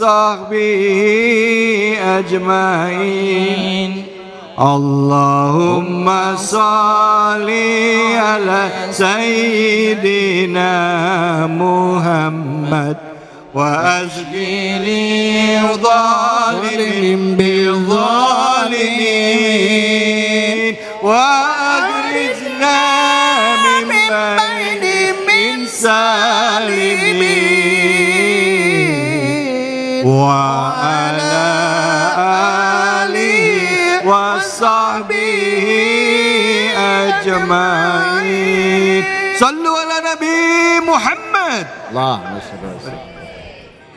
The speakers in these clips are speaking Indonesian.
وصحبه أجمعين اللهم صل على سيدنا محمد وأشغل الظالمين بالظالمين وأخرجنا من بينهم من سالمين وعلى آله وصحبه أجمعين صلوا على نبي محمد اللهم صل وسلم.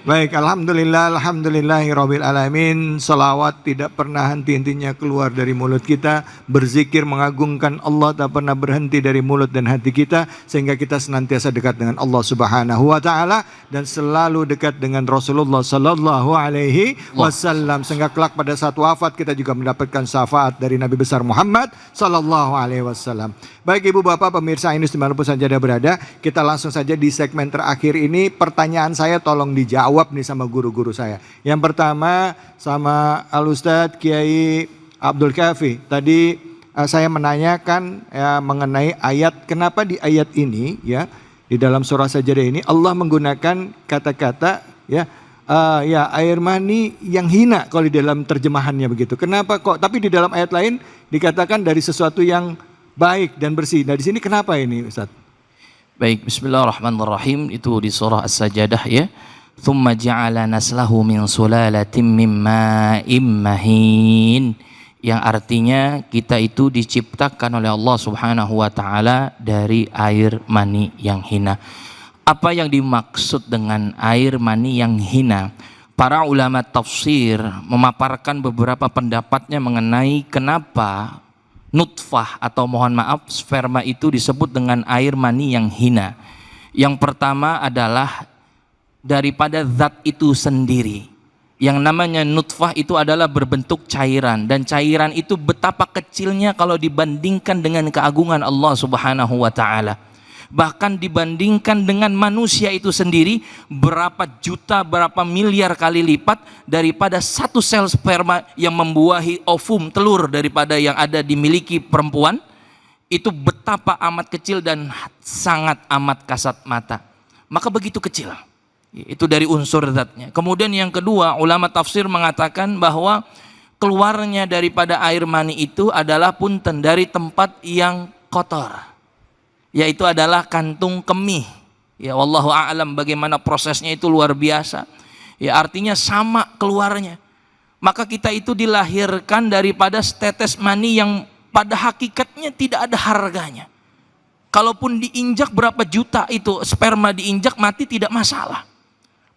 Baik, alhamdulillahirabbil alamin. Salawat tidak pernah henti-hentinya keluar dari mulut kita. Berzikir mengagungkan Allah tak pernah berhenti dari mulut dan hati kita, sehingga kita senantiasa dekat dengan Allah Subhanahu wa taala dan selalu dekat dengan Rasulullah sallallahu alaihi wasallam, sehingga kelak pada saat wafat kita juga mendapatkan syafaat dari Nabi besar Muhammad sallallahu alaihi wasallam. Baik Ibu Bapak pemirsa Ainus dimanapun saja Anda berada, kita langsung saja di segmen terakhir ini. Pertanyaan saya tolong dijawab nih sama guru-guru saya. Yang pertama sama Al-Ustadz Kiai Abdul Kafi. Tadi saya menanyakan ya, mengenai ayat, kenapa di ayat ini ya, di dalam surah Sajadah ini Allah menggunakan kata-kata ya, ya air mani yang hina kalau di dalam terjemahannya begitu. Kenapa kok? Tapi di dalam ayat lain dikatakan dari sesuatu yang baik dan bersih. Nah di sini kenapa ini Ustaz? Baik, bismillahirrahmanirrahim. Itu di surah As-Sajadah ya. Thumma ja'ala naslahu min sulalatin min ma'im mahin. Yang artinya kita itu diciptakan oleh Allah Subhanahu wa taala dari air mani yang hina. Apa yang dimaksud dengan air mani yang hina? Para ulama tafsir memaparkan beberapa pendapatnya mengenai kenapa nutfah atau mohon maaf sperma itu disebut dengan air mani yang hina. Yang pertama adalah daripada zat itu sendiri. Yang namanya nutfah itu adalah berbentuk cairan, dan cairan itu betapa kecilnya kalau dibandingkan dengan keagungan Allah Subhanahu wa taala. Bahkan dibandingkan dengan manusia itu sendiri berapa juta, berapa miliar kali lipat daripada satu sel sperma yang membuahi ovum telur daripada yang ada dimiliki perempuan. Itu betapa amat kecil dan sangat amat kasat mata. Maka begitu kecil. Itu dari unsur zatnya. Kemudian yang kedua, ulama tafsir mengatakan bahwa keluarnya daripada air mani itu adalah punten dari tempat yang kotor, yaitu adalah kantung kemih. Ya wallahu a'lam bagaimana prosesnya itu luar biasa. Ya artinya sama keluarnya. Maka kita itu dilahirkan daripada setetes mani yang pada hakikatnya tidak ada harganya. Kalaupun diinjak berapa juta itu sperma diinjak mati tidak masalah.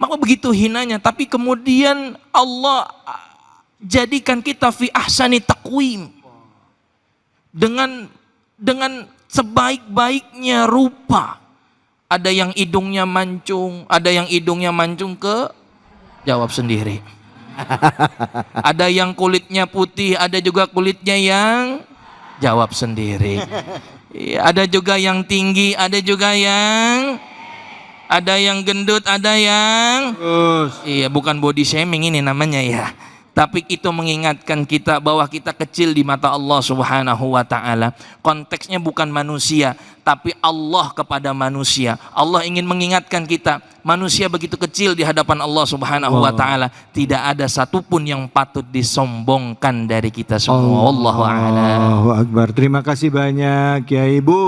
Maka begitu hinanya, tapi kemudian Allah jadikan kita fi ahsani taqwim. Dengan sebaik-baiknya rupa. Ada yang hidungnya mancung, ada yang hidungnya mancung ke jawab sendiri. Ada yang kulitnya putih, ada juga kulitnya yang jawab sendiri. Ada juga yang tinggi, ada juga yang gendut, ada yang iya, bukan body shaming ini namanya ya. Tapi itu mengingatkan kita bahwa kita kecil di mata Allah Subhanahu wa taala. Konteksnya bukan manusia, tapi Allah kepada manusia. Allah ingin mengingatkan kita, manusia begitu kecil di hadapan Allah Subhanahu wa taala. Tidak ada satupun yang patut disombongkan dari kita semua. Wallahu a'lam. Allahu akbar. Terima kasih banyak ya Ibu.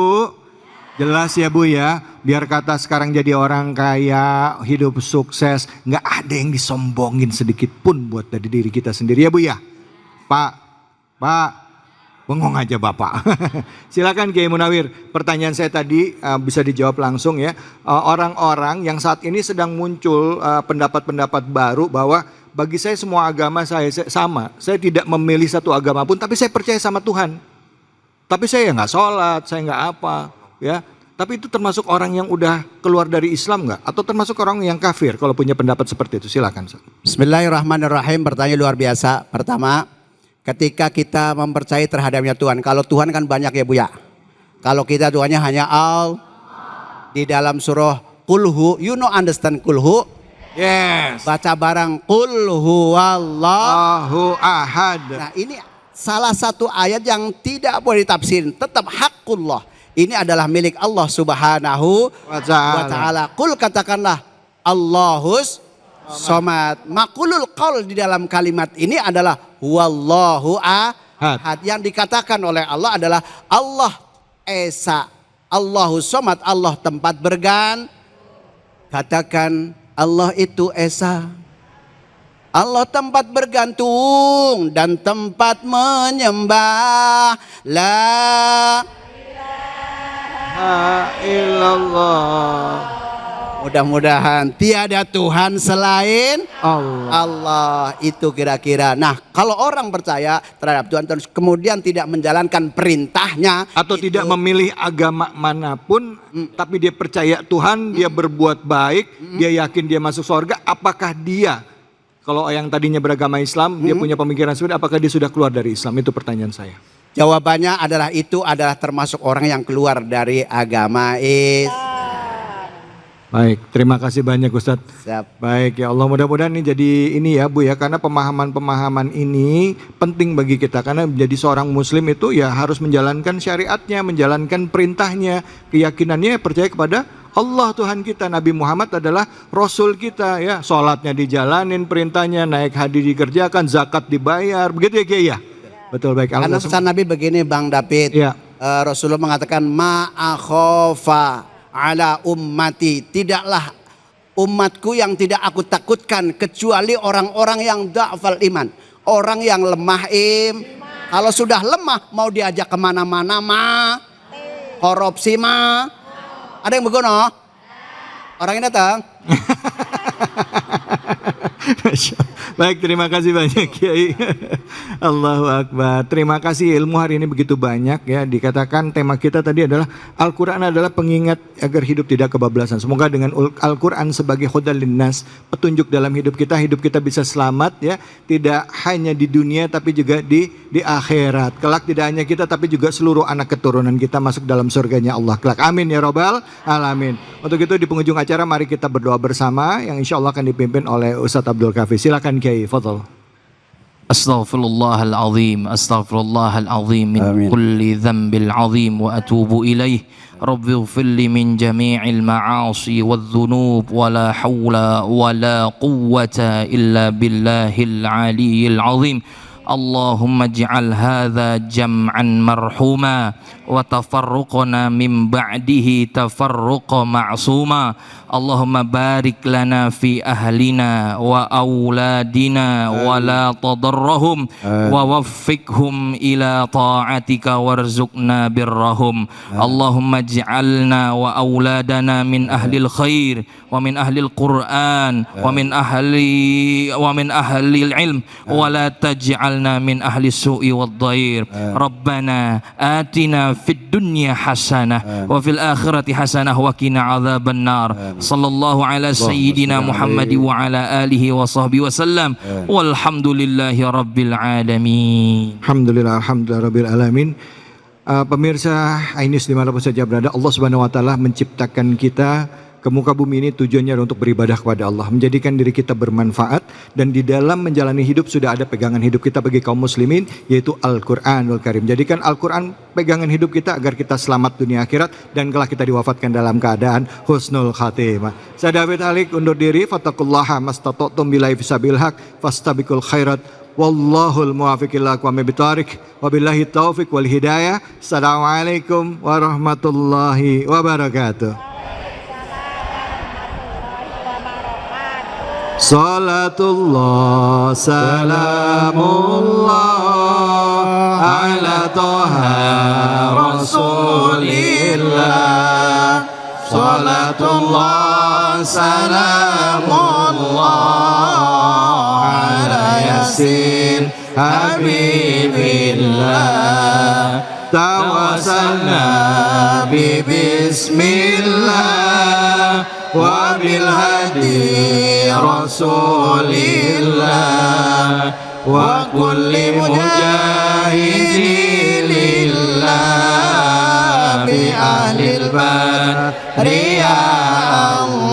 Jelas ya Bu ya, biar kata sekarang jadi orang kaya, hidup sukses, nggak ada yang disombongin sedikit pun buat dari diri kita sendiri ya Bu ya. Pak, bengong aja Bapak. Silakan Kiai Munawir, pertanyaan saya tadi bisa dijawab langsung ya. Orang-orang yang saat ini sedang muncul pendapat-pendapat baru bahwa bagi saya semua agama saya sama. Saya tidak memilih satu agama pun, tapi saya percaya sama Tuhan. Tapi saya nggak sholat, saya nggak apa. Ya, tapi itu termasuk orang yang udah keluar dari Islam nggak? Atau termasuk orang yang kafir kalau punya pendapat seperti itu? Silakan. Bismillahirrahmanirrahim. Pertanyaan luar biasa. Pertama, ketika kita mempercayai terhadapnya Tuhan. Kalau Tuhan kan banyak ya Bu ya. Kalau kita Tuhannya hanya Al. Di dalam surah Kulhu, you know understand Kulhu? Yes. Baca bareng qul huwallah. Allahu ahad. Nah, ini salah satu ayat yang tidak boleh ditafsirin, tetap haqqullah. Ini adalah milik Allah Subhanahu Wa wa taala. Qul, katakanlah Allahus somad. Maqulul qaul di dalam kalimat ini adalah huwallahu ahad. Yang dikatakan oleh Allah adalah Allah esa, Allahus somad, Allah tempat bergan. Katakan Allah itu esa, Allah tempat bergantung dan tempat menyembah. La ilaha illallah. Mudah-mudahan tiada Tuhan selain Allah. Itu kira-kira. Nah, kalau orang percaya terhadap Tuhan terus kemudian tidak menjalankan perintahnya atau itu, tidak memilih agama manapun, tapi dia percaya Tuhan, dia berbuat baik, dia yakin dia masuk surga, apakah dia, kalau yang tadinya beragama Islam, dia punya pemikiran seperti, apakah dia sudah keluar dari Islam? Itu pertanyaan saya. jawabannya adalah itu adalah termasuk orang yang keluar dari agama Islam. Baik, terima kasih banyak Ustadz. Siap. Baik ya Allah, mudah-mudahan ini jadi ini ya Bu ya, karena pemahaman-pemahaman ini penting bagi kita, karena menjadi seorang muslim itu ya harus menjalankan syariatnya, menjalankan perintahnya, keyakinannya percaya kepada Allah Tuhan kita, Nabi Muhammad adalah Rasul kita ya, sholatnya dijalanin, perintahnya, naik haji dikerjakan, zakat dibayar, begitu ya Kiai ya? Betul, baik. Karena pesan Nabi begini Bang David, ya. Rasulullah mengatakan ma'akhofa ala ummati, tidaklah umatku yang tidak aku takutkan kecuali orang-orang yang da'fal iman, orang yang lemah Kalau sudah lemah mau diajak kemana-mana mah, korupsi mah, ada yang begono? Orang yang datang. Baik, terima kasih banyak Kiai. Allahu Akbar. Terima kasih, ilmu hari ini begitu banyak ya. Dikatakan tema kita tadi adalah Al-Quran adalah pengingat agar hidup tidak kebablasan. Semoga dengan Al-Quran sebagai hudal linnas, petunjuk dalam hidup kita bisa selamat ya. Tidak hanya di dunia tapi juga di akhirat. Kelak tidak hanya kita tapi juga seluruh anak keturunan kita masuk dalam surganya Allah kelak. Amin ya Rabbal Alamin. Untuk itu di penghujung acara mari kita berdoa bersama yang insya Allah akan dipimpin oleh Ustadz Abdul Kafi. Silakan Kiai, fadhal. Astaghfirullahalazim, astaghfirullahalazim min kulli dhanbil azim wa atubu ilaih. Rabbi ighfirli min jami'il ma'asi wadh-dhunub wa la hawla wa la quwwata illa billahil aliyyil azim. Allahumma ij'al hadha jam'an marhuma wa tafarruqna min ba'dihi tafarruqa ma'suma. Allahumma barik lana fi ahlina wa auladina wa la tadarrahum wa waffiqhum ila ta'atika warzuqna birrahum. Allahumma ij'alna wa auladana min ahlil khair wa min ahlil Qur'an wa min ahlil ilm wa la taj'alna min ahli su'i wad dhair. Rabbana atina fid dunya hasanah wa fil akhirati hasanah wa qina adzaban nar. Sallallahu ala sayyidina Muhammad wa ala alihi wa sahbihi wasallam. Walhamdulillahi rabbil alamin. Alhamdulillah, alhamdulillah rabbil alamin. Pemirsa Ainis dimanapun saja berada, Allah Subhanahu wa taala menciptakan kita ke muka bumi ini tujuannya untuk beribadah kepada Allah, menjadikan diri kita bermanfaat, dan di dalam menjalani hidup sudah ada pegangan hidup kita bagi kaum muslimin, yaitu Al-Quranul Karim. Jadikan Al-Quran pegangan hidup kita agar kita selamat dunia akhirat dan kelak kita diwafatkan dalam keadaan husnul khatimah. Saya David Halik undur diri. Fattaqullaha mastata'tum billahi fisabil haq fastabiqul khairat. Wallahul muwaffiq ila aqwamit thoriq. Wabillahi taufiq wal hidayah. Assalamualaikum warahmatullahi wabarakatuh. Salatullah salamullah ala toha rasulillah. Salatullah salamullah ala yasin habibillah. Tawassalna bi bismillah wa bil hadi rasulillah wa kulli mujahidin lillah bi ahlil bariyah.